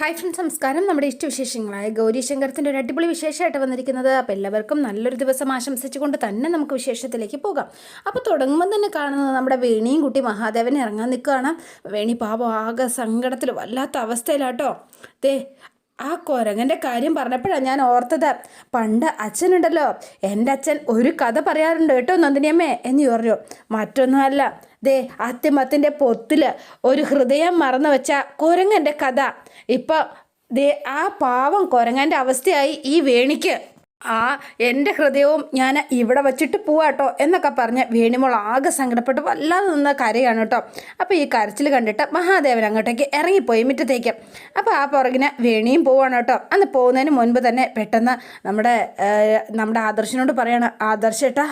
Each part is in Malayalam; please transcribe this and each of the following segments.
ഹായ് ഫ്രണ്ട്സ്, നമസ്കാരം. നമ്മുടെ ഇഷ്ടവിശേഷങ്ങളായ ഗൗരി ശങ്കരത്തിൻ്റെ ഒരു അടിപൊളി വിശേഷമായിട്ട് വന്നിരിക്കുന്നത്. അപ്പോൾ എല്ലാവർക്കും നല്ലൊരു ദിവസം ആശംസിച്ചുകൊണ്ട് തന്നെ നമുക്ക് വിശേഷത്തിലേക്ക് പോകാം. അപ്പോൾ തുടങ്ങുമ്പോൾ തന്നെ കാണുന്നത് നമ്മുടെ വേണിയും കുട്ടി മഹാദേവനെ ഇറങ്ങാൻ നിൽക്കുകയാണ്. വേണി പാപം ആകെ സങ്കടത്തിൽ വല്ലാത്ത അവസ്ഥയിലാട്ടോ. ദേ ആ കുരങ്ങൻ്റെ കാര്യം പറഞ്ഞപ്പോഴാണ് ഞാൻ ഓർത്തത്. പണ്ട് അച്ഛനുണ്ടല്ലോ, എൻ്റെ അച്ഛൻ ഒരു കഥ പറയാറുണ്ട് കേട്ടോ നന്ദിനിയമ്മേ എന്ന് പറഞ്ഞു. മറ്റൊന്നുമല്ല, ദേ അത്തിമത്തിൻ്റെ പൊത്തിൽ ഒരു ഹൃദയം മറന്നു വെച്ച കുരങ്ങൻ്റെ കഥ. ഇപ്പം ദേ ആ പാവം കുരങ്ങൻ്റെ അവസ്ഥയായി ഈ വേണിക്ക്. എൻ്റെ ഹൃദയവും ഞാൻ ഇവിടെ വച്ചിട്ട് പോവാട്ടോ എന്നൊക്കെ പറഞ്ഞ് വേണിമോൾ ആകെ സങ്കടപ്പെട്ട് വല്ലാതെ നിന്ന് കരയാണ് കേട്ടോ. അപ്പോൾ ഈ കരച്ചിൽ കണ്ടിട്ട് മഹാദേവൻ അങ്ങോട്ടേക്ക് ഇറങ്ങിപ്പോയി മുറ്റത്തേക്ക്. അപ്പോൾ ആ പുറകിന് വേണിയും പോവാണ് കേട്ടോ. അന്ന് പോകുന്നതിന് മുൻപ് തന്നെ പെട്ടെന്ന് നമ്മുടെ ആദർശനോട് പറയാണ്, ആദർശേട്ടാ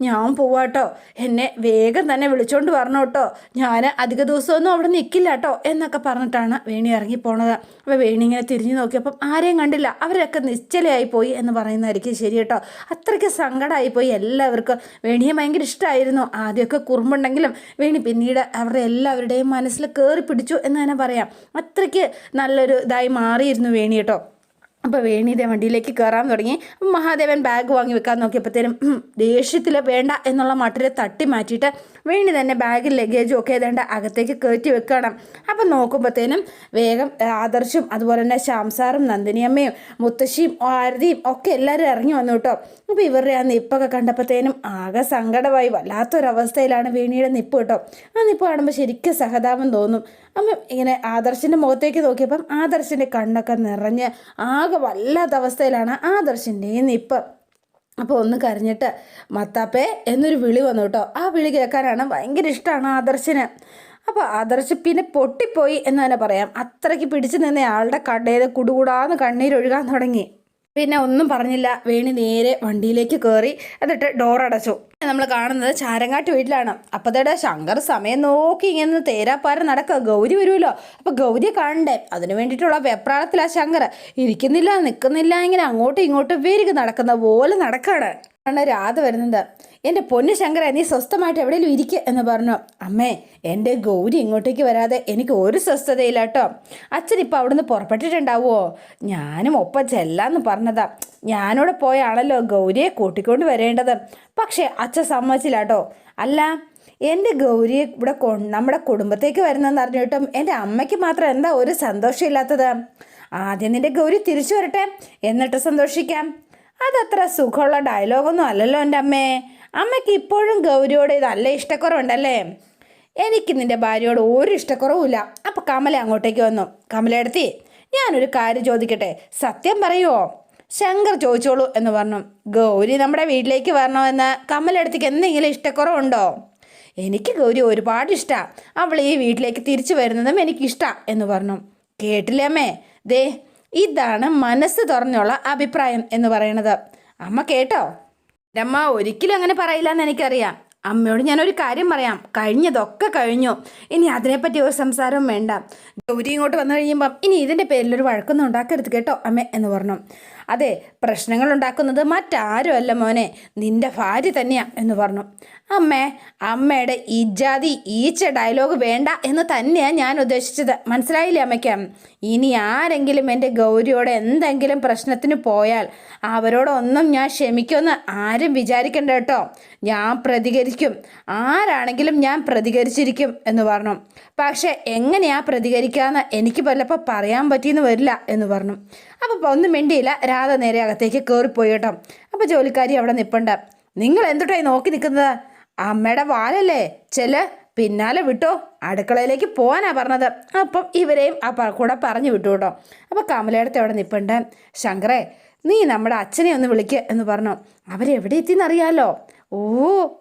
ഞാൻ പോവാട്ടോ, എന്നെ വേഗം തന്നെ വിളിച്ചോണ്ട് വരണം കേട്ടോ, ഞാൻ അധിക ദിവസമൊന്നും അവിടെ നിൽക്കില്ല കേട്ടോ എന്നൊക്കെ പറഞ്ഞിട്ടാണ് വേണി ഇറങ്ങിപ്പോണത്. അപ്പോൾ വേണി ഇങ്ങനെ തിരിഞ്ഞു നോക്കിയപ്പം ആരെയും കണ്ടില്ല, അവരൊക്കെ നിശ്ചലയായി പോയി എന്ന് പറയുന്നതായിരിക്കും ശരി കേട്ടോ. അത്രയ്ക്ക് സങ്കടമായിപ്പോയി എല്ലാവർക്കും. വേണിയെ ഭയങ്കര ഇഷ്ടമായിരുന്നു. ആദ്യമൊക്കെ കുറുമ്പുണ്ടെങ്കിലും വേണി പിന്നീട് അവരുടെ എല്ലാവരുടെയും മനസ്സിൽ കയറി പിടിച്ചു എന്ന് തന്നെ പറയാം. അത്രയ്ക്ക് നല്ലൊരു ഇതായി മാറിയിരുന്നു വേണി കേട്ടോ. അപ്പോൾ വേണിയുടെ വണ്ടിയിലേക്ക് കയറാൻ തുടങ്ങി. മഹാദേവൻ ബാഗ് വാങ്ങി വെക്കാൻ നോക്കിയപ്പോഴത്തേനും ദേഷ്യത്തിൽ വേണ്ട എന്നുള്ള മട്ടിൽ തട്ടി മാറ്റിയിട്ട് വേണി തന്നെ ബാഗിൽ ലഗേജും ഒക്കെ ഏതാണ്ട് അകത്തേക്ക് കയറ്റി വെക്കണം. അപ്പം നോക്കുമ്പോഴത്തേനും വേഗം ആദർശും അതുപോലെ തന്നെ ശ്യാംസാറും നന്ദിനിയമ്മയും മുത്തശ്ശിയും ആരതിയും ഒക്കെ എല്ലാവരും ഇറങ്ങി വന്നു കേട്ടോ. അപ്പോൾ ഇവരുടെ ആ നിപ്പൊക്കെ കണ്ടപ്പോഴത്തേനും ആകെ സങ്കടമായി വല്ലാത്തൊരവസ്ഥയിലാണ് വേണിയുടെ നിപ്പ് കേട്ടോ. ആ നിപ്പ് കാണുമ്പോൾ ശരിക്കും സഹതാപം തോന്നും. അപ്പം ഇങ്ങനെ ആദർശിൻ്റെ മുഖത്തേക്ക് നോക്കിയപ്പം ആദർശിൻ്റെ കണ്ണൊക്കെ നിറഞ്ഞ് ആകെ വല്ലാത്ത അവസ്ഥയിലാണ് ആദർശിൻ്റെയും നിപ്പ്. അപ്പോൾ ഒന്ന് കരഞ്ഞിട്ട് മത്താപ്പേ എന്നൊരു വിളി വന്നു കേട്ടോ. ആ വിളി കേൾക്കാനാണ് ഭയങ്കര ഇഷ്ടമാണ് ആദർശിന്. അപ്പോൾ ആദർശ് പിന്നെ പൊട്ടിപ്പോയി എന്ന് തന്നെ പറയാം. അത്രയ്ക്ക് പിടിച്ചു നിന്ന ആളുടെ കടയിൽ കുടുകൂടാന്ന് കണ്ണീരൊഴുകാൻ തുടങ്ങി. പിന്നെ ഒന്നും പറഞ്ഞില്ല, വേണി നേരെ വണ്ടിയിലേക്ക് കയറി എന്നിട്ട് ഡോറടച്ചു. നമ്മൾ കാണുന്നത് ചാരങ്ങാട്ട് വീട്ടിലാണ്. അപ്പോഴത്തേടെ ശങ്കർ സമയം നോക്കി ഇങ്ങനെ തേരാപ്പാരം നടക്കുക. ഗൗരി വരുമല്ലോ, അപ്പോൾ ഗൗരിയെ കാണണ്ടേ, അതിന് വേണ്ടിയിട്ടുള്ള വെപ്രാളത്തിലാ ശങ്കർ. ഇരിക്കുന്നില്ല നിൽക്കുന്നില്ല, ഇങ്ങനെ അങ്ങോട്ടും ഇങ്ങോട്ടും വേരിക്ക് നടക്കുന്ന പോലെ നടക്കാണ്. രാധ വരുന്നത്. എൻ്റെ പൊന്നു ശങ്കര, നീ സ്വസ്ഥമായിട്ട് എവിടെയെങ്കിലും ഇരിക്കുക എന്ന് പറഞ്ഞു. അമ്മേ, എൻ്റെ ഗൗരി ഇങ്ങോട്ടേക്ക് വരാതെ എനിക്ക് ഒരു സ്വസ്ഥതയില്ല കേട്ടോ. അച്ഛൻ ഇപ്പോൾ അവിടുന്ന് പുറപ്പെട്ടിട്ടുണ്ടാവുമോ? ഞാനും ഒപ്പം ചെല്ലാന്ന് പറഞ്ഞതാ. ഞാനിവിടെ പോയാണല്ലോ ഗൗരിയെ കൂട്ടിക്കൊണ്ട് വരേണ്ടത്. പക്ഷേ അച്ഛൻ സമ്മതിച്ചില്ല കേട്ടോ. അല്ല, എൻ്റെ ഗൗരിയെ ഇവിടെ നമ്മുടെ കുടുംബത്തേക്ക് വരുന്നതെന്ന് അറിഞ്ഞിട്ടും എൻ്റെ അമ്മയ്ക്ക് മാത്രം എന്താ ഒരു സന്തോഷമില്ലാത്തത്? ആദ്യം നിൻ്റെ ഗൗരി തിരിച്ചു വരട്ടെ, എന്നിട്ട് സന്തോഷിക്കാം. അതത്ര സുഖമുള്ള ഡയലോഗൊന്നും അല്ലല്ലോ എൻ്റെ അമ്മേ. അമ്മയ്ക്ക് ഇപ്പോഴും ഗൗരിയോട് നല്ല ഇഷ്ടക്കുറവുണ്ടല്ലേ? എനിക്ക് നിൻ്റെ ഭാര്യയോട് ഒരു ഇഷ്ടക്കുറവുമില്ല. അപ്പോൾ കമല അങ്ങോട്ടേക്ക് വന്നു. കമലയെടുത്തി, ഞാനൊരു കാര്യം ചോദിക്കട്ടെ, സത്യം പറയുമോ? ശങ്കർ ചോദിച്ചോളൂ എന്ന് പറഞ്ഞു. ഗൗരി നമ്മുടെ വീട്ടിലേക്ക് വരണമെന്ന് കമലയെടുത്തേക്ക് എന്തെങ്കിലും ഇഷ്ടക്കുറവുണ്ടോ? എനിക്ക് ഗൗരി ഒരുപാട് ഇഷ്ടമാണ്. അവൾ ഈ വീട്ടിലേക്ക് തിരിച്ചു വരുന്നതും എനിക്കിഷ്ടമാണ് എന്ന് പറഞ്ഞു. കേട്ടില്ലേ അമ്മേ? ദേ ഇതാണ് മനസ്സ് തുറന്നുള്ള അഭിപ്രായം എന്ന് പറയണത്. അമ്മ കേട്ടോ? എൻ്റെ അമ്മ ഒരിക്കലും അങ്ങനെ പറയില്ല എന്ന് എനിക്കറിയാം. അമ്മയോട് ഞാനൊരു കാര്യം പറയാം, കഴിഞ്ഞതൊക്കെ കഴിഞ്ഞു, ഇനി അതിനെപ്പറ്റി ഒരു സംസാരവും വേണ്ട. ഗൗരി ഇങ്ങോട്ട് വന്നു കഴിയുമ്പം ഇനി ഇതിൻ്റെ പേരിലൊരു വഴക്കൊന്നും ഉണ്ടാക്കരുത് കേട്ടോ അമ്മേ എന്ന് പറഞ്ഞു. അതെ, പ്രശ്നങ്ങൾ ഉണ്ടാക്കുന്നത് മറ്റാരും അല്ല മോനെ, നിൻ്റെ ഭാര്യ തന്നെയാണ് എന്ന് പറഞ്ഞു. അമ്മേ, അമ്മയുടെ ഈ ജാതി ഈച്ച ഡയലോഗ് വേണ്ട എന്ന് തന്നെയാണ് ഞാൻ ഉദ്ദേശിച്ചത്. മനസ്സിലായില്ലേ അമ്മയ്ക്ക്? ഇനി ആരെങ്കിലും എൻ്റെ ഗൗരിയോട് എന്തെങ്കിലും പ്രശ്നത്തിന് പോയാൽ അവരോടൊന്നും ഞാൻ ക്ഷമിക്കുമെന്ന് ആരും വിചാരിക്കണ്ട കേട്ടോ. ഞാൻ പ്രതികരിക്കും, ആരാണെങ്കിലും ഞാൻ പ്രതികരിച്ചിരിക്കും എന്ന് പറഞ്ഞു. പക്ഷേ എങ്ങനെയാ പ്രതികരിക്കാമെന്ന് എനിക്ക് വല്ലപ്പോൾ പറയാൻ പറ്റിയെന്ന് വരില്ല എന്ന് പറഞ്ഞു. അപ്പോൾ ഒന്നും മിണ്ടിയില്ല. രാധ നേരെ അകത്തേക്ക് കയറിപ്പോയി കേട്ടോ. അപ്പോൾ ജോലിക്കാരി അവിടെ നിൽപ്പുണ്ട്. നിങ്ങൾ എന്തുട്ടായി നോക്കി നിൽക്കുന്നത്? അമ്മയുടെ വാലല്ലേ, പിന്നാലെ വിട്ടോ, അടുക്കളയിലേക്ക് പോകാനാണ് പറഞ്ഞത്. അപ്പം ഇവരെയും കൂടെ പറഞ്ഞു വിട്ടു കേട്ടോ. അപ്പോൾ കമലയുടെ അവിടെ നിൽപ്പുണ്ട്. ശങ്കറേ, നീ നമ്മുടെ അച്ഛനെ ഒന്ന് വിളിക്കുക എന്ന് പറഞ്ഞു. അവരെവിടെ എത്തിയെന്നറിയാമല്ലോ? ഓ,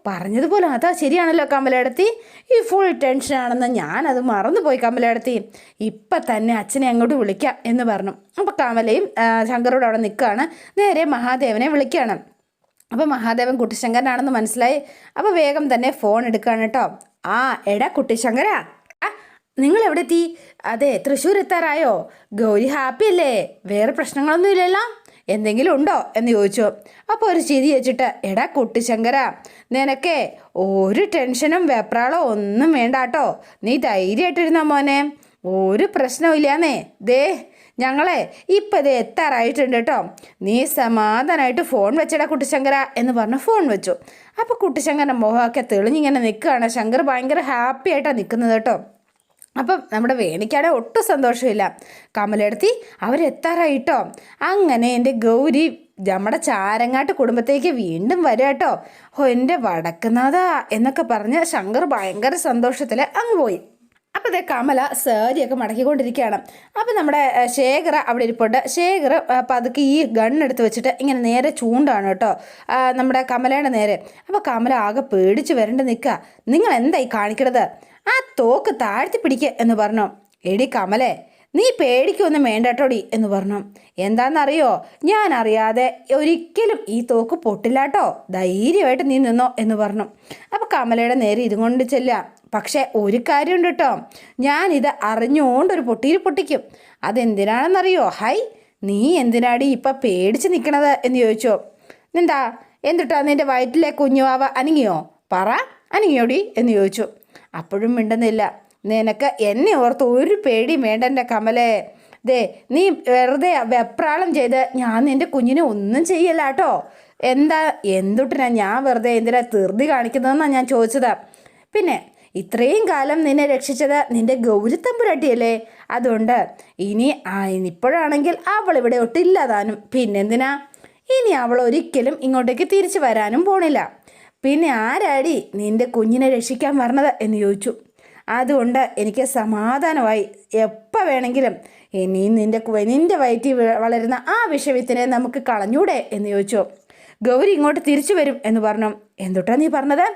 പറഞ്ഞതുപോലെ അതാ ശരിയാണല്ലോ കമലയെടുത്തി. ഈ ഫുൾ ടെൻഷനാണെന്ന് ഞാനത് മറന്നുപോയി കമലയെടുത്തി. ഇപ്പം തന്നെ അച്ഛനെ അങ്ങോട്ട് വിളിക്കാം എന്ന് പറഞ്ഞു. അപ്പോൾ കമലയും ശങ്കരോട് അവിടെ നിൽക്കുകയാണ്. നേരെ മഹാദേവനെ വിളിക്കുകയാണ്. അപ്പോൾ മഹാദേവൻ കുട്ടിശങ്കരനാണെന്ന് മനസ്സിലായി. അപ്പോൾ വേഗം തന്നെ ഫോൺ എടുക്കുകയാണ് കേട്ടോ. എടാ കുട്ടിശങ്കരാ, നിങ്ങൾ എവിടെ എത്തി? അതെ, തൃശ്ശൂർ എത്താറായോ? ഗൗരി ഹാപ്പി അല്ലേ? വേറെ പ്രശ്നങ്ങളൊന്നും ഇല്ലല്ലോ? എന്തെങ്കിലും ഉണ്ടോ എന്ന് ചോദിച്ചു. അപ്പോൾ ഒരു ചിരി വെച്ചിട്ട്, എടാ കുട്ടിശങ്കര, നിനക്കേ ഒരു ടെൻഷനും വെപ്രാളോ ഒന്നും വേണ്ട കേട്ടോ, നീ ധൈര്യമായിട്ടിരുന്ന മോനെ. ഒരു പ്രശ്നമില്ലാന്നേ. ദേ ഞങ്ങളെ ഇപ്പം ഇത് എത്താറായിട്ടുണ്ട് കേട്ടോ. നീ സമാധാനമായിട്ട് ഫോൺ വെച്ചടാ കുട്ടിശങ്കര എന്ന് പറഞ്ഞ് ഫോൺ വെച്ചു. അപ്പോൾ കുട്ടിശങ്കരൻ്റെ മുഖമൊക്കെ തെളിഞ്ഞിങ്ങനെ നിൽക്കുകയാണ്. ശങ്കർ ഭയങ്കര ഹാപ്പി ആയിട്ടാണ് നിൽക്കുന്നത് കേട്ടോ. അപ്പം നമ്മുടെ വേണിക്കാണെങ്കിൽ ഒട്ടും സന്തോഷമില്ല. കമലെടുത്തി അവരെത്താറായിട്ടോ. അങ്ങനെ എൻ്റെ ഗൗരി നമ്മുടെ ചാരങ്ങാട്ട് കുടുംബത്തേക്ക് വീണ്ടും വരിക കേട്ടോ. എൻ്റെ വടക്കുന്നാഥ എന്നൊക്കെ പറഞ്ഞ് ശങ്കർ ഭയങ്കര സന്തോഷത്തിൽ അങ്ങ് പോയി. അപ്പോൾ ഇതേ കമല സാരിയൊക്കെ മടക്കിക്കൊണ്ടിരിക്കുകയാണ്. അപ്പം നമ്മുടെ ശേഖര അവിടെ ഇരിപ്പുണ്ട്. ശേഖർ പതുക്കെ ഈ ഗണ്ണെടുത്ത് വെച്ചിട്ട് ഇങ്ങനെ നേരെ ചൂണ്ടാണ് കേട്ടോ നമ്മുടെ കമലയുടെ നേരെ. അപ്പോൾ കമല ആകെ പേടിച്ച് വരണ്ട് നിൽക്കുക. നിങ്ങൾ എന്തായി കാണിക്കണത്? ആ തോക്ക് താഴ്ത്തി പിടിക്കുക എന്ന് പറഞ്ഞു. എടി കമലേ, നീ പേടിക്കൊന്നും വേണ്ടട്ടോടി എന്ന് പറഞ്ഞു. എന്താണെന്നറിയോ, ഞാൻ അറിയാതെ ഒരിക്കലും ഈ തോക്ക് പൊട്ടില്ല കേട്ടോ, ധൈര്യമായിട്ട് നീ നിന്നോ എന്ന് പറഞ്ഞു. അപ്പോൾ കമലയുടെ നേരെ ഇതുകൊണ്ട് ചെല്ലാം. പക്ഷേ ഒരു കാര്യമുണ്ട് കേട്ടോ, ഞാനിത് അറിഞ്ഞുകൊണ്ടൊരു പൊട്ടിയിൽ പൊട്ടിക്കും. അതെന്തിനാണെന്നറിയോ? ഹൈ, നീ എന്തിനാടി ഇപ്പം പേടിച്ച് നിൽക്കണത് എന്ന് ചോദിച്ചോ. എന്തുട്ടാ നിൻ്റെ വയറ്റിലെ കുഞ്ഞുവാവ അനങ്ങിയോ? പറ, അനങ്ങിയോടി എന്ന് ചോദിച്ചു. അപ്പോഴും മിണ്ടുന്നില്ല. നിനക്ക് എന്നെ ഓർത്ത് ഒരു പേടിയും വേണ്ട എൻ്റെ കമലേ. ദേ നീ വെറുതെ വെപ്രാളം ചെയ്ത് ഞാൻ നിൻ്റെ കുഞ്ഞിനെ ഒന്നും ചെയ്യല്ല കേട്ടോ. എന്തുട്ടിനാ ഞാൻ വെറുതെ എന്തിനാ ധൃതി കാണിക്കുന്നതെന്നാണ് ഞാൻ ചോദിച്ചത്. പിന്നെ ഇത്രയും കാലം നിന്നെ രക്ഷിച്ചത് നിൻ്റെ ഗൗരിത്തമ്പുരാട്ടിയല്ലേ. അതുകൊണ്ട് ഇപ്പോഴാണെങ്കിൽ അവൾ ഇവിടെ ഒട്ടില്ലാതാനും. പിന്നെന്തിനാ, ഇനി അവൾ ഒരിക്കലും ഇങ്ങോട്ടേക്ക് തിരിച്ചു വരാനും പോണില്ല. പിന്നെ ആരാടി നിൻ്റെ കുഞ്ഞിനെ രക്ഷിക്കാൻ വരണത് എന്ന് ചോദിച്ചു. അതുകൊണ്ട് എനിക്ക് സമാധാനമായി. എപ്പോൾ വേണമെങ്കിലും ഇനി നിൻ്റെ വയറ്റിൽ വളരുന്ന ആ വിഷവിത്തിനെ നമുക്ക് കളഞ്ഞൂടെ എന്ന് ചോദിച്ചു. ഗൗരി ഇങ്ങോട്ട് തിരിച്ചു വരും എന്ന് പറഞ്ഞു. എന്തുട്ടാ നീ പറഞ്ഞത്?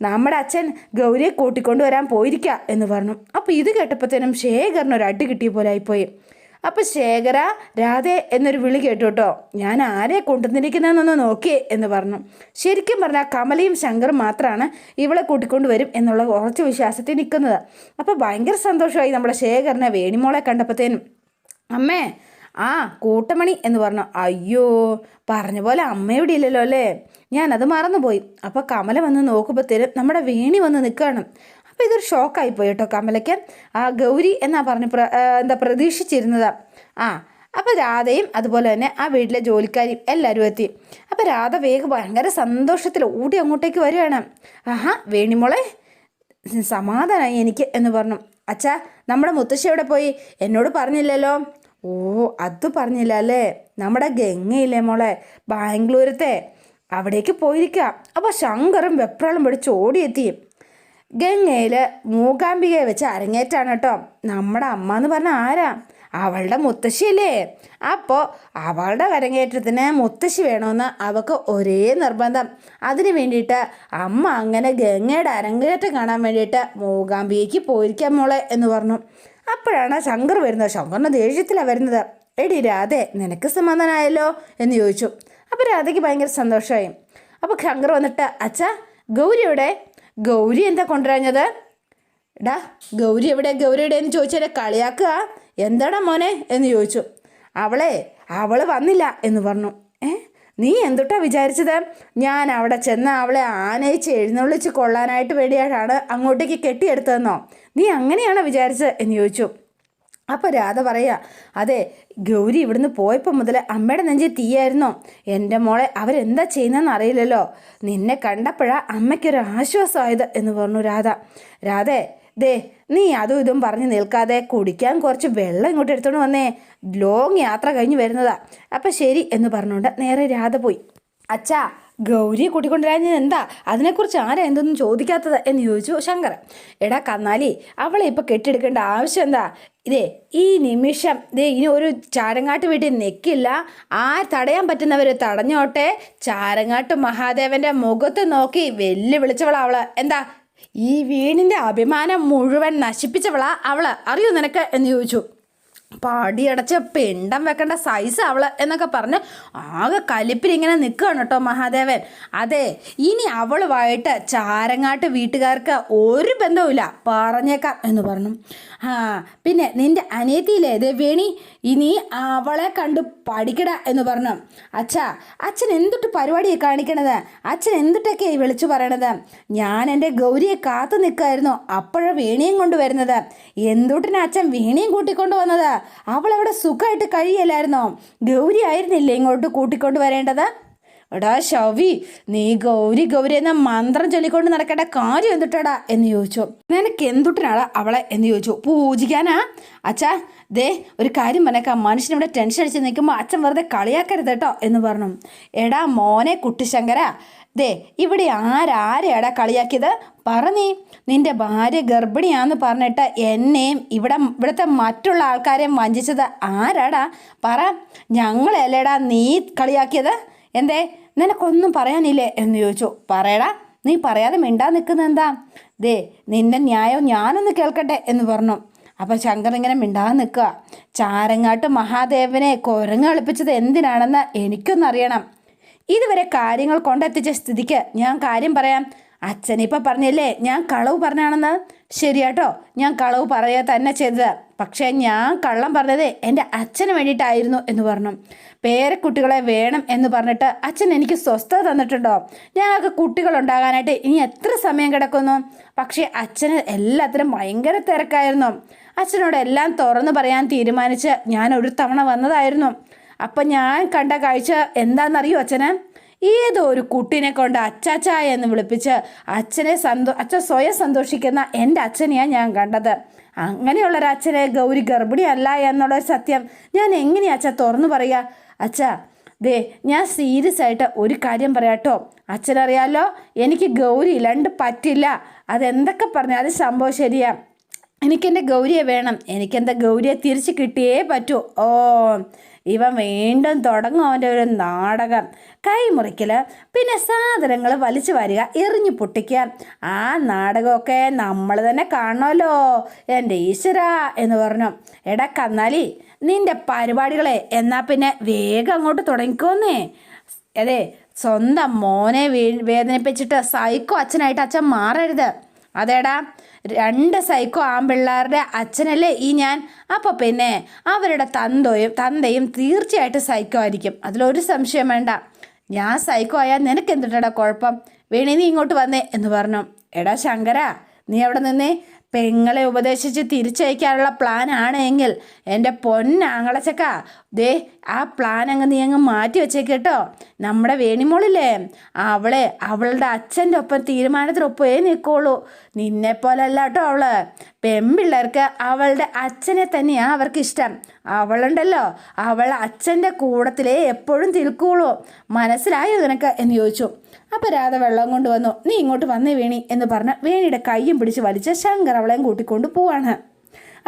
നമ്മുടെ അച്ഛൻ ഗൗരിയെ കൂട്ടിക്കൊണ്ടുവരാൻ പോയിരിക്കുക എന്ന് പറഞ്ഞു. അപ്പോൾ ഇത് കേട്ടപ്പോഴത്തേനും ശേഖറിനൊരു അടി കിട്ടിയ പോലെ ആയിപ്പോയി. അപ്പോൾ ശേഖര, രാധേ എന്നൊരു വിളി കേട്ടു കേട്ടോ. ഞാൻ ആരെ കൊണ്ടുവന്നിരിക്കുന്നതെന്നൊന്ന് നോക്കിയേ എന്ന് പറഞ്ഞു. ശരിക്കും പറഞ്ഞാൽ കമലയും ശങ്കറും മാത്രമാണ് ഇവളെ കൂട്ടിക്കൊണ്ടുവരും എന്നുള്ള ഉറച്ച വിശ്വാസത്തിൽ നിൽക്കുന്നത്. അപ്പോൾ ഭയങ്കര സന്തോഷമായി നമ്മുടെ ശേഖറിനെ വേണിമോളെ കണ്ടപ്പോഴത്തേനും. അമ്മേ, ആ കൂട്ടമണി എന്ന് പറഞ്ഞു. അയ്യോ, പറഞ്ഞ പോലെ അമ്മയുടെ ഇല്ലല്ലോ അല്ലേ, ഞാനത് മറന്നുപോയി. അപ്പോൾ കമല വന്ന് നോക്കുമ്പോഴത്തേനും നമ്മുടെ വേണി വന്ന് നിൽക്കുകയാണ്. അപ്പോൾ ഇതൊരു ഷോക്കായിപ്പോയി കേട്ടോ കമലയ്ക്ക്. ആ ഗൗരി എന്നാ പറഞ്ഞ് പ്രതീക്ഷിച്ചിരുന്നത്. അപ്പോൾ രാധയും അതുപോലെ തന്നെ ആ വീട്ടിലെ ജോലിക്കാരിയും എല്ലാവരും എത്തി. അപ്പോൾ രാധ വേഗം ഭയങ്കര സന്തോഷത്തിൽ ഓടി അങ്ങോട്ടേക്ക് വരികയാണ്. ആഹാ, വേണിമോളെ സമാധാനമായി എനിക്ക് എന്ന് പറഞ്ഞു. അച്ഛാ, നമ്മുടെ മുത്തശ്ശി എവിടെ പോയി? എന്നോട് പറഞ്ഞില്ലല്ലോ. ഓ, അത് പറഞ്ഞില്ല അല്ലേ. നമ്മുടെ ഗംഗയില്ലേ മോളെ, ബാംഗ്ലൂരത്തെ, അവിടേക്ക് പോയിരിക്കുക. അപ്പോൾ ശങ്കറും വെപ്രാളം പിടിച്ച് ഓടിയെത്തി. ഗംഗയിൽ മൂകാംബികയെ വെച്ച് അരങ്ങേറ്റാണ് കേട്ടോ. നമ്മുടെ അമ്മ എന്ന് പറഞ്ഞാൽ ആരാ? അവളുടെ മുത്തശ്ശിയല്ലേ. അപ്പോൾ അവളുടെ അരങ്ങേറ്റത്തിന് മുത്തശ്ശി വേണമെന്ന് അവൾക്ക് ഒരേ നിർബന്ധം. അതിന് വേണ്ടിയിട്ട് അമ്മ അങ്ങനെ ഗംഗയുടെ അരങ്ങേറ്റം കാണാൻ വേണ്ടിയിട്ട് മൂകാംബികയ്ക്ക് പോയിരിക്കാം മോളെ എന്ന് പറഞ്ഞു. അപ്പോഴാണ് ശങ്കർ വരുന്നത്. ശങ്കറിൻ്റെ ദേഷ്യത്തിലാണ് വരുന്നത്. എടി രാധേ, നിനക്ക് സമാധാനമായല്ലോ എന്ന് ചോദിച്ചു. അപ്പോൾ രാധയ്ക്ക് ഭയങ്കര സന്തോഷമായി. അപ്പോൾ ശങ്കർ വന്നിട്ട്, അച്ഛാ ഗൗരി എവിടെ? ഗൗരി എന്താ കൊണ്ടുവരാഞ്ഞത്? ഗൗരി എവിടെ? ഗൗരിയുടെ എന്ന് ചോദിച്ചാൽ കളിയാക്കുക. എന്താടാ മോനെ എന്ന് ചോദിച്ചു. അവൾ വന്നില്ല എന്ന് പറഞ്ഞു. നീ എന്തുട്ടാ വിചാരിച്ചത്? ഞാൻ അവിടെ ചെന്ന് അവളെ ആനയിച്ച് എഴുന്നള്ളിച്ച് കൊള്ളാനായിട്ട് വേണ്ടിയിട്ടാണ് അങ്ങോട്ടേക്ക് കെട്ടിയെടുത്തതെന്നോ? നീ അങ്ങനെയാണോ വിചാരിച്ചത് എന്ന് ചോദിച്ചു. അപ്പോൾ രാധ പറയാ, അതെ, ഗൗരി ഇവിടുന്ന് പോയപ്പോൾ മുതൽ അമ്മയുടെ നെഞ്ചിൽ തീയായിരുന്നോ? എൻ്റെ മോളെ അവരെന്താ ചെയ്യുന്നതെന്ന് അറിയില്ലല്ലോ. നിന്നെ കണ്ടപ്പോഴാണ് അമ്മയ്ക്കൊരു ആശ്വാസമായത് എന്ന് പറഞ്ഞു രാധേ, ദേ നീ അതും ഇതും പറഞ്ഞ് നിൽക്കാതെ കുടിക്കാൻ കുറച്ച് വെള്ളം ഇങ്ങോട്ട് എടുത്തോണ്ട് വന്നേ. ലോങ് യാത്ര കഴിഞ്ഞ് വരുന്നതാ. അപ്പം ശരി എന്ന് പറഞ്ഞുകൊണ്ട് നേരെ രാധ പോയി. അച്ഛാ, ഗൗരിയെ കൂട്ടിക്കൊണ്ടുവരാഞ്ഞത് എന്താ? അതിനെക്കുറിച്ച് ആരാ എന്തൊന്നും ചോദിക്കാത്തത് എന്ന് ചോദിച്ചു ശങ്കർ. എടാ കന്നാലി, അവളെ ഇപ്പോൾ കെട്ടിയെടുക്കേണ്ട ആവശ്യം എന്താ? ഈ നിമിഷം ഇനി ഒരു ചാരങ്ങാട്ട് വീട്ടിൽ നിൽക്കില്ല. തടയാൻ പറ്റുന്നവർ തടഞ്ഞോട്ടെ. ചാരങ്ങാട്ട് മഹാദേവൻ്റെ മുഖത്ത് നോക്കി വെല്ലുവിളിച്ചവളാ അവള്. എന്താ, ഈ വീടിൻ്റെ അഭിമാനം മുഴുവൻ നശിപ്പിച്ചവളാ അവള്, അറിയോ നിനക്ക് എന്ന് ചോദിച്ചു. പാടിയടച്ച് പിണ്ടം വെക്കേണ്ട സൈസ് അവള് എന്നൊക്കെ പറഞ്ഞ് ആകെ കലിപ്പിലിങ്ങനെ നിൽക്കുകയാണ് കേട്ടോ മഹാദേവൻ. അതെ, ഇനി അവളുമായിട്ട് ചാരങ്ങാട്ട് വീട്ടുകാർക്ക് ഒരു ബന്ധവുമില്ല, പറഞ്ഞേക്കാം എന്ന് പറഞ്ഞു. പിന്നെ നിൻ്റെ അനിയത്തിയില്ലേ വേണി, ഇനി അവളെ കണ്ടു പഠിക്കട എന്ന് പറഞ്ഞു. അച്ഛൻ എന്തിട്ട് പരിപാടിയെ കാണിക്കണത്? അച്ഛൻ എന്തിട്ടൊക്കെയായി വിളിച്ചു പറയണത്? ഞാൻ എൻ്റെ ഗൗരിയെ കാത്തു നിൽക്കായിരുന്നു, അപ്പോഴാണ് വേണിയും കൊണ്ടുവരുന്നത്. എന്തുട്ടിന് അച്ഛൻ വേണിയും കൂട്ടിക്കൊണ്ട് വന്നത്? അവളവിടെ സുഖമായിട്ട് കഴിയല്ലായിരുന്നോ? ഗൗരി ആയിരുന്നില്ലേ ഇങ്ങോട്ട് കൂട്ടിക്കൊണ്ട് വരേണ്ടത്? എടാ ശവി, നീ ഗൗരി ഗൗരി എന്ന മന്ത്രം ചൊല്ലിക്കൊണ്ട് നടക്കേണ്ട കാര്യം എന്തിട്ടാടാ എന്ന് ചോദിച്ചു. നിനക്ക് എന്തുട്ടിനാടാ അവളെ എന്ന് ചോദിച്ചു. പൂജിക്കാനാ? അച്ഛാ ദേ ഒരു കാര്യം പറഞ്ഞേക്കാം, മനുഷ്യനിവിടെ ടെൻഷൻ അടിച്ച് നിൽക്കുമ്പോൾ അച്ഛൻ വെറുതെ കളിയാക്കരുത് കേട്ടോ എന്ന് പറഞ്ഞു. എടാ മോനെ കുട്ടിശങ്കര, ദേ ഇവിടെ ആരെയാടാ കളിയാക്കിയത്? പറ നീ. നിന്റെ ഭാര്യ ഗർഭിണിയാന്ന് പറഞ്ഞിട്ട് എന്നെയും ഇവിടുത്തെ മറ്റുള്ള ആൾക്കാരെയും വഞ്ചിച്ചത് ആരാടാ? പറ. ഞങ്ങളല്ലേടാ നീ കളിയാക്കിയത്? എന്തേ, നിനക്കൊന്നും പറയാനില്ലേ എന്ന് ചോദിച്ചു. പറയടാ, നീ പറയാതെ മിണ്ടാ നിൽക്കുന്നത് എന്താ? ദേ നിന്റെ ന്യായം ഞാനൊന്ന് കേൾക്കട്ടെ എന്ന് പറഞ്ഞു. അപ്പം ശങ്കർ ഇങ്ങനെ മിണ്ടാതെ നിൽക്കുക. ചാരങ്ങാട്ട് മഹാദേവനെ കുരങ്ങ് കളിപ്പിച്ചത് എന്തിനാണെന്ന് എനിക്കൊന്നറിയണം. ഇതുവരെ കാര്യങ്ങൾ കൊണ്ടെത്തിച്ച സ്ഥിതിക്ക് ഞാൻ കാര്യം പറയാം. അച്ഛനിപ്പോൾ പറഞ്ഞില്ലേ ഞാൻ കളവ് പറഞ്ഞാണെന്ന്? ശരിയാട്ടോ, ഞാൻ കളവ് പറയുക തന്നെ ചെയ്തത്. പക്ഷേ ഞാൻ കള്ളം പറഞ്ഞത് എൻ്റെ അച്ഛന് വേണ്ടിയിട്ടായിരുന്നു എന്ന് പറഞ്ഞു. പേരക്കുട്ടികളെ വേണം എന്ന് പറഞ്ഞിട്ട് അച്ഛൻ എനിക്ക് സ്വസ്ഥത തന്നിട്ടുണ്ടോ? ഞങ്ങൾക്ക് കുട്ടികളുണ്ടാകാനായിട്ട് ഇനി എത്ര സമയം കിടക്കുന്നു? പക്ഷേ അച്ഛന് എല്ലാത്തിനും ഭയങ്കര തിരക്കായിരുന്നു. അച്ഛനോട് എല്ലാം തുറന്നു പറയാൻ തീരുമാനിച്ച് ഞാൻ ഒരു തവണ വന്നതായിരുന്നു. അപ്പം ഞാൻ കണ്ട കാഴ്ച എന്താണെന്നറിയോ അച്ഛന്? ഏതോ ഒരു കുട്ടീനെ കൊണ്ട് അച്ചാച്ച എന്ന് വിളിപ്പിച്ച് അച്ഛൻ സ്വയം സന്തോഷിക്കുന്ന എൻ്റെ അച്ഛനെയാണ് ഞാൻ കണ്ടത്. അങ്ങനെയുള്ളൊരച്ഛനെ ഗൗരി ഗർഭിണിയല്ല എന്നുള്ളൊരു സത്യം ഞാൻ എങ്ങനെയാ അച്ഛാ തുറന്നു പറയുക? അച്ഛാ ദേ ഞാൻ സീരിയസ് ആയിട്ട് ഒരു കാര്യം പറയാട്ടോ. അച്ഛനറിയാലോ എനിക്ക് ഗൗരി ഇല്ലാണ്ട് പറ്റില്ല. അതെന്തൊക്കെ പറഞ്ഞാൽ അത് സംഭവം ശരിയാ. എനിക്കെൻ്റെ ഗൗരിയെ വേണം. എനിക്കെൻ്റെ ഗൗരിയെ തിരിച്ച് കിട്ടിയേ പറ്റൂ. ഓ ഇവൻ വീണ്ടും തുടങ്ങും അവൻ്റെ ഒരു നാടകം. കൈമുറിക്കൽ, പിന്നെ സാധനങ്ങൾ വലിച്ചു വാരുക, എറിഞ്ഞു പൊട്ടിക്കുക. ആ നാടകമൊക്കെ നമ്മൾ തന്നെ കാണണമല്ലോ എൻ്റെ ഈശ്വര എന്ന് പറഞ്ഞു. എടാ കന്നാലി, നിൻ്റെ പരിപാടികളെ എന്നാൽ പിന്നെ വേഗം അങ്ങോട്ട് തുടങ്ങിക്കോന്നേ. അതെ, സ്വന്തം മോനെ വേദനിപ്പിച്ചിട്ട് സൈക്കോ അച്ഛനായിട്ട് അച്ഛൻ മാറരുത്. അതേടാ, 2 സൈക്കോ ആൺപിള്ളേരുടെ അച്ഛനല്ലേ ഈ ഞാൻ. അപ്പോൾ പിന്നെ അവരുടെ തന്തയും തീർച്ചയായിട്ടും സൈക്കോ ആയിരിക്കും, അതിലൊരു സംശയം വേണ്ട. ഞാൻ സൈക്കോ ആയാൽ നിനക്ക് എന്തിട്ടാ കുഴപ്പം? വേണി നീ ഇങ്ങോട്ട് വന്നേ എന്ന് പറഞ്ഞു. എടാ ശങ്കര, നീ അവിടെ നിന്നേ. പെങ്ങളെ ഉപദേശിച്ച് തിരിച്ചയക്കാനുള്ള പ്ലാൻ ആണെങ്കിൽ എൻ്റെ പൊന്നാങ്ങളച്ചക്ക, ദേ ആ പ്ലാൻ നീ അങ്ങ് മാറ്റി വെച്ചേക്ക് കേട്ടോ. നമ്മുടെ വേണിമോളില്ലേ, അവളുടെ അച്ഛൻ്റെ ഒപ്പം തീരുമാനത്തിനൊപ്പമേ നിൽക്കുള്ളൂ. നിന്നെപ്പോലല്ല കേട്ടോ അവള്. പെൺപിള്ളേർക്ക് അവളുടെ അച്ഛനെ തന്നെയാണ് അവർക്ക് ഇഷ്ടം. അവളുണ്ടല്ലോ, അവൾ അച്ഛൻ്റെ കൂടത്തിലേ എപ്പോഴും തിൽക്കുള്ളൂ. മനസ്സിലായോ നിനക്ക് എന്ന് ചോദിച്ചു. അപ്പോൾ രാധ വെള്ളം കൊണ്ട് വന്നു. നീ ഇങ്ങോട്ട് വന്നേ വേണി എന്ന് പറഞ്ഞ് വേണിയുടെ കയ്യും പിടിച്ച് വലിച്ച് ശങ്കർ അവളെയും കൂട്ടിക്കൊണ്ട് പോവാണ്.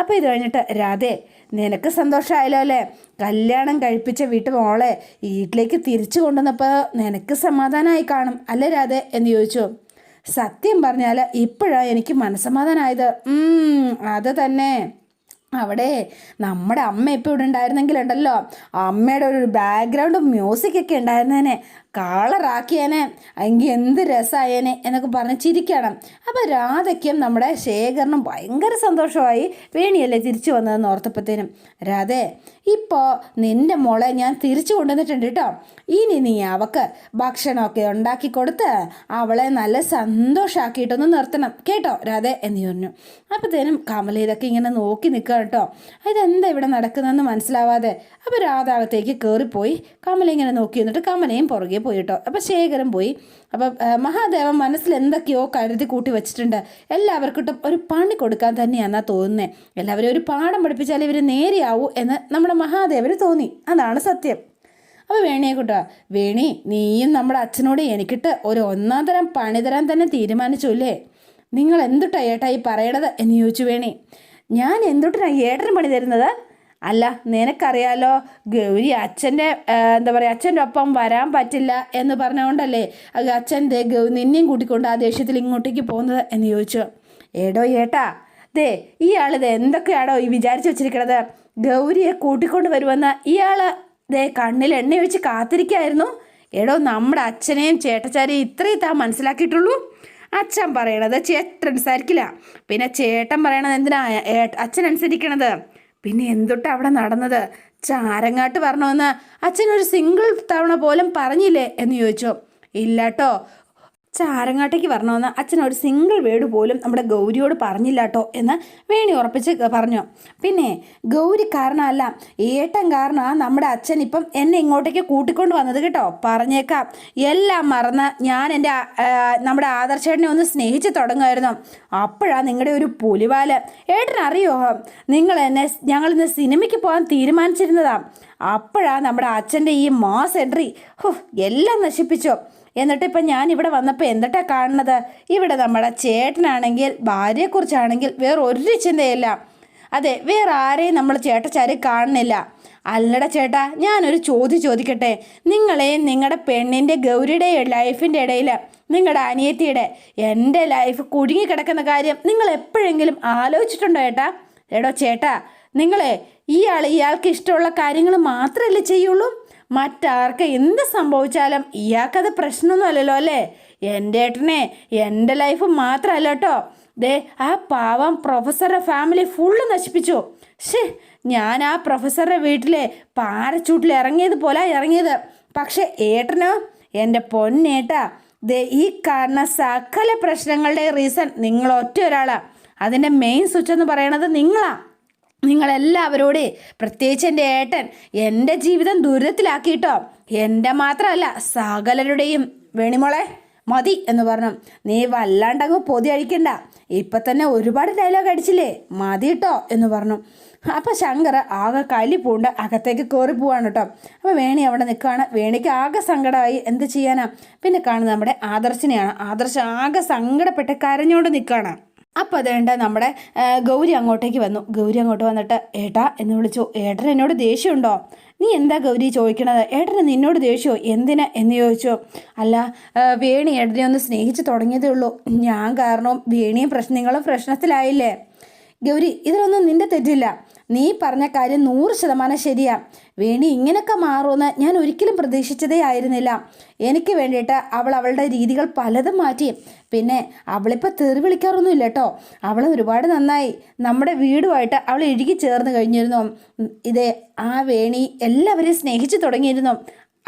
അപ്പോൾ ഇത് കഴിഞ്ഞിട്ട്, രാധേ നിനക്ക് സന്തോഷമായല്ലോ അല്ലേ? കല്യാണം കഴിപ്പിച്ച മോളെ വീട്ടിലേക്ക് തിരിച്ചു കൊണ്ടുവന്നപ്പോൾ നിനക്ക് സമാധാനമായി കാണും അല്ലേ രാധേ എന്ന് ചോദിച്ചു. സത്യം പറഞ്ഞാൽ ഇപ്പോഴാണ് എനിക്ക് മനസ്സമാധാനമായത്. അത് തന്നെ. അവിടെ നമ്മുടെ അമ്മ ഇപ്പോൾ ഇവിടെ ഉണ്ടായിരുന്നെങ്കിലുണ്ടല്ലോ, അമ്മയുടെ ഒരു ബാക്ക്ഗ്രൗണ്ട് മ്യൂസിക്കൊക്കെ ഉണ്ടായിരുന്നേനെ, കളറാക്കിയേനെ, എങ്കിൽ എന്ത് രസമായേനെ എന്നൊക്കെ പറഞ്ഞ് ചിരിക്കണം. അപ്പോൾ രാധയ്ക്കും നമ്മുടെ ശേഖരനും ഭയങ്കര സന്തോഷമായി. വേണിയല്ലേ തിരിച്ചു വന്നതെന്ന് ഓർത്തപ്പത്തേനും. രാധേ, ഇപ്പോൾ നിൻ്റെ മോളെ ഞാൻ തിരിച്ചു കൊണ്ടുവന്നിട്ടുണ്ട് കേട്ടോ. ഇനി നീ അവൾക്ക് ഭക്ഷണമൊക്കെ ഉണ്ടാക്കി കൊടുത്ത് അവളെ നല്ല സന്തോഷമാക്കിയിട്ടൊന്ന് നിർത്തണം കേട്ടോ രാധേ എന്ന് പറഞ്ഞു. അപ്പോഴത്തേനും കമല ഇതൊക്കെ ഇങ്ങനെ നോക്കി നിൽക്കുക കേട്ടോ. ഇതെന്താ ഇവിടെ നടക്കുന്നതെന്ന് മനസ്സിലാവാതെ. അപ്പോൾ രാധ അകത്തേക്ക് കയറിപ്പോയി. കമല ഇങ്ങനെ നോക്കി നിന്നിട്ട് കമലയും പുറകെ പോയി കേട്ടോ. അപ്പോൾ ശേഖരൻ പോയി. അപ്പം മഹാദേവൻ മനസ്സിൽ എന്തൊക്കെയോ കരുതി കൂട്ടി വെച്ചിട്ടുണ്ട്. എല്ലാവർക്കിട്ടും ഒരു പണി കൊടുക്കാൻ തന്നെയാണെന്നാ തോന്നുന്നത്. എല്ലാവരും ഒരു പാഠം പഠിപ്പിച്ചാൽ ഇവർ നേരെയാവൂ എന്ന് നമ്മുടെ മഹാദേവന് തോന്നി. അതാണ് സത്യം. അപ്പോൾ വേണിയെ കൂട്ടാ, വേണി നീയും നമ്മുടെ അച്ഛനോട് എനിക്കിട്ട് ഒരു 1-ാം തരം പണി തരാൻ തന്നെ തീരുമാനിച്ചു അല്ലേ? നിങ്ങൾ എന്തുട്ടാ ഏട്ടാ ഈ പറയണത് എന്ന് ചോദിച്ചു വേണി. ഞാൻ എന്തുട്ടാ ഏട്ടന് പണി തരുന്നത്? അല്ല നിനക്കറിയാലോ ഗൗരി അച്ഛൻ്റെ ഒപ്പം വരാൻ പറ്റില്ല എന്ന് പറഞ്ഞുകൊണ്ടല്ലേ അച്ഛൻ്റെ നിന്നെയും കൂട്ടിക്കൊണ്ട് ആ ദേഷ്യത്തിൽ ഇങ്ങോട്ടേക്ക് പോകുന്നത് എന്ന് ചോദിച്ചു. ഏടോ ഏട്ടാ, ദേ ഇയാളിത് എന്തൊക്കെയാണോ ഈ വിചാരിച്ചു വെച്ചിരിക്കണത്? ഗൗരിയെ കൂട്ടിക്കൊണ്ട് വരുമെന്ന് ഇയാൾ ദേ കണ്ണിൽ എണ്ണ ഒഴിച്ച് കാത്തിരിക്കായിരുന്നു. എടോ നമ്മുടെ അച്ഛനെയും ചേട്ടച്ചാരെയും ഇത്രയും താൻ മനസ്സിലാക്കിയിട്ടുള്ളൂ. അച്ഛൻ പറയണത് ചേട്ടൻ അനുസരിക്കില്ല, പിന്നെ ചേട്ടൻ പറയണത് എന്തിനാ അച്ഛൻ അനുസരിക്കണത്? പിന്നെ എന്തൊട്ടാ അവിടെ നടന്നത്? ചാരങ്ങാട്ട് വരണമെന്ന് അച്ഛനൊരു സിംഗിൾ തവണ പോലും പറഞ്ഞില്ലേ എന്ന് ചോദിച്ചു. ഇല്ലാട്ടോ, ചാരങ്ങാട്ടേക്ക് വരണമെന്ന് അച്ഛൻ ഒരു സിംഗിൾ വേർഡ് പോലും നമ്മുടെ ഗൗരിയോട് പറഞ്ഞില്ലാട്ടോ എന്ന് വേണി ഉറപ്പിച്ച് പറഞ്ഞു. പിന്നെ ഗൗരി കാരണമല്ല, ഏട്ടൻ കാരണമാണ് നമ്മുടെ അച്ഛൻ ഇപ്പം എന്നെ ഇങ്ങോട്ടേക്ക് കൂട്ടിക്കൊണ്ട് വന്നത് കേട്ടോ. പറഞ്ഞേക്കാം, എല്ലാം മറന്ന് ഞാൻ എൻ്റെ നമ്മുടെ ആദർശേട്ടനെ ഒന്ന് സ്നേഹിച്ച് തുടങ്ങുമായിരുന്നു. അപ്പോഴാണ് നിങ്ങളുടെ ഒരു പുലിവാല്. ഏട്ടനറിയോ, ഞങ്ങളിന്ന് സിനിമയ്ക്ക് പോകാൻ തീരുമാനിച്ചിരുന്നതാണ്. അപ്പോഴാണ് നമ്മുടെ അച്ഛൻ്റെ ഈ മാസ് എൻട്രി എല്ലാം നശിപ്പിച്ചു. എന്നിട്ട് ഇപ്പം ഞാൻ ഇവിടെ വന്നപ്പോൾ എന്തിട്ടാ കാണുന്നത്? ഇവിടെ നമ്മുടെ ചേട്ടനാണെങ്കിൽ ഭാര്യയെക്കുറിച്ചാണെങ്കിൽ വേറെ ഒരു ചിന്തയില്ല. അതെ, വേറെ ആരെയും നമ്മൾ ചേട്ടച്ചാരി കാണുന്നില്ല. അല്ലട ചേട്ടാ, ഞാനൊരു ചോദ്യം ചോദിക്കട്ടെ. നിങ്ങളെയും നിങ്ങളുടെ പെണ്ണിൻ്റെ ഗൗരിയുടെ ലൈഫിൻ്റെ ഇടയിൽ നിങ്ങളുടെ അനിയത്തിയുടെ എൻ്റെ ലൈഫ് കുടുങ്ങിക്കിടക്കുന്ന കാര്യം നിങ്ങൾ എപ്പോഴെങ്കിലും ആലോചിച്ചിട്ടുണ്ടോ ഏട്ടാ? എടോ ചേട്ടാ, ഇയാൾക്ക് ഇഷ്ടമുള്ള കാര്യങ്ങൾ മാത്രമല്ലേ ചെയ്യുള്ളൂ? മറ്റാർക്ക് എന്ത് സംഭവിച്ചാലും ഇയാൾക്കത് പ്രശ്നമൊന്നും അല്ലല്ലോ അല്ലേ? എൻ്റെ ഏട്ടനെ എൻ്റെ ലൈഫ് മാത്രമല്ല കേട്ടോ. ദേ, ആ പാവം പ്രൊഫസറുടെ ഫാമിലി ഫുള്ള് നശിപ്പിച്ചു. ഞാൻ ആ പ്രൊഫസറുടെ വീട്ടിലെ പാരച്ചൂട്ടിൽ ഇറങ്ങിയതുപോലെ ഇറങ്ങിയത്. പക്ഷെ ഏട്ടനോ, എൻ്റെ പൊന്നേട്ടാ, ദേ ഈ കാണുന്ന സകല പ്രശ്നങ്ങളുടെ റീസൺ നിങ്ങൾ ഒറ്റ ഒരാളാണ്. അതിൻ്റെ മെയിൻ സ്വിച്ച് എന്ന് പറയണത് നിങ്ങളാണ്. നിങ്ങളെല്ലാവരോടെ, പ്രത്യേകിച്ച് എൻ്റെ ഏട്ടൻ എൻ്റെ ജീവിതം ദുരിതത്തിലാക്കിയിട്ടോ. എൻ്റെ മാത്രമല്ല സകലരുടെയും. വേണിമോളെ മതി എന്ന് പറഞ്ഞു. നീ വല്ലാണ്ടങ്ങ് പൊതി അഴിക്കണ്ട. ഇപ്പം തന്നെ ഒരുപാട് ഡയലോഗ് അടിച്ചില്ലേ, മതി കേട്ടോ എന്ന് പറഞ്ഞു. അപ്പോൾ ശങ്കർ ആകെ കലി പൂണ്ട് അകത്തേക്ക് കയറി പോവാണ് കേട്ടോ. അപ്പോൾ വേണി അവിടെ നിൽക്കുകയാണ്. വേണിക്ക് ആകെ സങ്കടമായി. എന്ത് ചെയ്യാനാ? പിന്നെ കാണുന്നത് നമ്മുടെ ആദർശിനെയാണ്. ആദർശ് ആകെ സങ്കടപ്പെട്ട് കരഞ്ഞുകൊണ്ട് നിൽക്കുകയാണ്. അപ്പോൾ അതേണ്ട നമ്മുടെ ഗൗരി അങ്ങോട്ടേക്ക് വന്നു. ഗൗരി അങ്ങോട്ട് വന്നിട്ട് ഏട്ടാ എന്ന് വിളിച്ചു. ഏട്ടൻ എന്നോട് ദേഷ്യമുണ്ടോ? നീ എന്താ ഗൗരി ചോദിക്കണത്? ഏട്ടന് നിന്നോട് ദേഷ്യമോ? എന്തിനാ എന്ന് ചോദിച്ചു. അല്ല, വേണി ഏട്ടനെ ഒന്ന് സ്നേഹിച്ച് തുടങ്ങിയതേ ഉള്ളൂ. ഞാൻ കാരണവും വേണിയും നിങ്ങളും പ്രശ്നത്തിലായില്ലേ? ഗൗരി, ഇതിലൊന്നും നിന്റെ തെറ്റില്ല. നീ പറഞ്ഞ കാര്യം 100% ശരിയാ. വേണി ഇങ്ങനെയൊക്കെ മാറുമെന്ന് ഞാൻ ഒരിക്കലും പ്രതീക്ഷിച്ചതേ ആയിരുന്നില്ല. എനിക്ക് വേണ്ടിയിട്ട് അവളുടെ രീതികൾ പലതും മാറ്റി. പിന്നെ അവളിപ്പോൾ തെറി വിളിക്കാറൊന്നുമില്ല കേട്ടോ. അവൾ ഒരുപാട് നന്നായി. നമ്മുടെ വീടുമായിട്ട് അവൾ ഇഴുകി ചേർന്ന് കഴിഞ്ഞിരുന്നു. ആ വേണി എല്ലാവരെയും സ്നേഹിച്ചു തുടങ്ങിയിരുന്നു.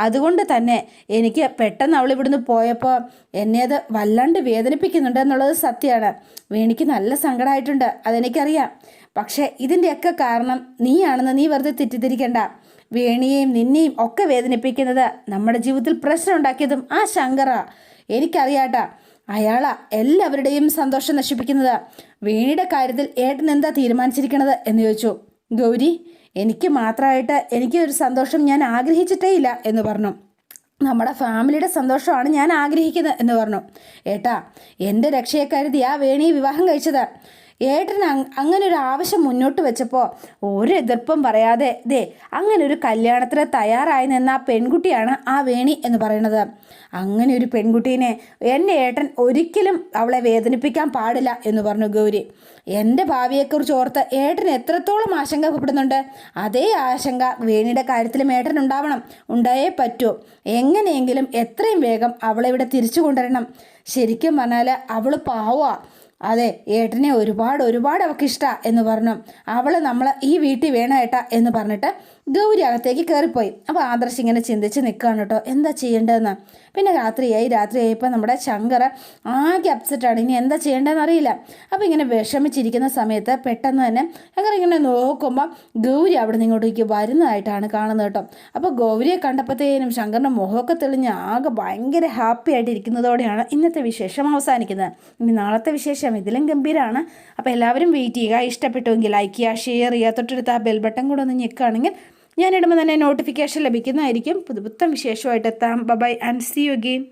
അതുകൊണ്ട് തന്നെ എനിക്ക് പെട്ടെന്ന് അവൾ ഇവിടുന്ന് പോയപ്പോൾ എന്നെ അത് വല്ലാണ്ട് വേദനിപ്പിക്കുന്നുണ്ട് എന്നുള്ളത് സത്യമാണ്. വേണിക്ക് നല്ല സങ്കടമായിട്ടുണ്ട്, അതെനിക്കറിയാം. പക്ഷേ ഇതിൻ്റെയൊക്കെ കാരണം നീയാണെന്ന് നീ വെറുതെ തെറ്റിദ്ധരിക്കണ്ട. വേണിയെയും നിന്നെയും ഒക്കെ വേദനിപ്പിക്കുന്നത്, നമ്മുടെ ജീവിതത്തിൽ പ്രശ്നം ഉണ്ടാക്കിയതും ആ ശങ്കറാ. എനിക്കറിയാട്ടാ, അയാളാ എല്ലാവരുടെയും സന്തോഷം നശിപ്പിക്കുന്നത്. വേണിയുടെ കാര്യത്തിൽ ഏട്ടൻ എന്താ തീരുമാനിച്ചിരിക്കണത് എന്ന് ചോദിച്ചു. ഗൗരി, എനിക്ക് മാത്രമായിട്ട് എനിക്കൊരു സന്തോഷം ഞാൻ ആഗ്രഹിച്ചിട്ടേ ഇല്ല എന്ന് പറഞ്ഞു. നമ്മുടെ ഫാമിലിയുടെ സന്തോഷമാണ് ഞാൻ ആഗ്രഹിക്കുന്നത് എന്ന് പറഞ്ഞു. ഏട്ടാ, എൻ്റെ രക്ഷയെ കരുതി ആ വേണിയെ വിവാഹം കഴിച്ചത്. ഏട്ടന് അങ്ങനെ ഒരു ആവശ്യം മുന്നോട്ട് വെച്ചപ്പോൾ ഒരു എതിർപ്പും പറയാതെ അങ്ങനെ ഒരു കല്യാണത്തിന് തയ്യാറായി നിന്ന ആ പെൺകുട്ടിയാണ് ആ വേണി എന്ന് പറയുന്നത്. അങ്ങനെ ഒരു പെൺകുട്ടീനെ എൻ്റെ ഏട്ടൻ ഒരിക്കലും അവളെ വേദനിപ്പിക്കാൻ പാടില്ല എന്ന് പറഞ്ഞു ഗൗരി. എൻ്റെ ഭാവിയെക്കുറിച്ച് ഓർത്ത് ഏട്ടൻ എത്രത്തോളം ആശങ്കപ്പെടുന്നുണ്ട്, അതേ ആശങ്ക വേണിയുടെ കാര്യത്തിലും ഏട്ടൻ ഉണ്ടായേ പറ്റൂ. എങ്ങനെയെങ്കിലും എത്രയും വേഗം അവളെ ഇവിടെ തിരിച്ചു കൊണ്ടുവരണം. ശരിക്കും പറഞ്ഞാൽ അവൾ പാവാ. അതെ, ഏട്ടനെ ഒരുപാട് അവൾക്ക് ഇഷ്ടമാണ് എന്ന് പറഞ്ഞു. അവൾ ഈ വീട്ടിൽ വേണം ഏട്ടാ എന്ന് പറഞ്ഞിട്ട് ഗൗരി അകത്തേക്ക് കയറിപ്പോയി. അപ്പോൾ ആദർശ് ഇങ്ങനെ ചിന്തിച്ച് നിൽക്കുകയാണ് കേട്ടോ, എന്താ ചെയ്യേണ്ടതെന്ന്. പിന്നെ രാത്രിയായപ്പോൾ നമ്മുടെ ശങ്കർ ആകെ അപ്സെറ്റാണ്. ഇനി എന്താ ചെയ്യേണ്ടതെന്ന് അറിയില്ല. അപ്പോൾ ഇങ്ങനെ വിഷമിച്ചിരിക്കുന്ന സമയത്ത് പെട്ടെന്ന് തന്നെ ശങ്കർ ഇങ്ങനെ നോക്കുമ്പോൾ ഗൗരി അവിടെ നിന്ന് ഇങ്ങോട്ടേക്ക് വരുന്നതായിട്ടാണ് കാണുന്നത് കേട്ടോ. അപ്പോൾ ഗൗരിയെ കണ്ടപ്പോഴത്തേനും ശങ്കറിൻ്റെ മുഖമൊക്കെ തെളിഞ്ഞ് ആകെ ഭയങ്കര ഹാപ്പി ആയിട്ട് ഇരിക്കുന്നതോടെയാണ് ഇന്നത്തെ വിശേഷം അവസാനിക്കുന്നത്. ഇനി നാളത്തെ വിശേഷം ഇതിലും ഗംഭീരമാണ്. അപ്പോൾ എല്ലാവരും വെയിറ്റ് ചെയ്യുക. ഇഷ്ടപ്പെട്ടുവെങ്കിൽ ലൈക്ക് ചെയ്യുക, ഷെയർ ചെയ്യുക, തൊട്ടടുത്ത് ആ ബെൽ ബട്ടൺ കൂടെ ഒന്ന് ഞെക്കുകയാണെങ്കിൽ ഞാനിടുമ്പോൾ തന്നെ നോട്ടിഫിക്കേഷൻ ലഭിക്കുന്നതായിരിക്കും. പുതുപുത്തൻ വിശേഷമായിട്ട് എത്താം. Bye and see you again.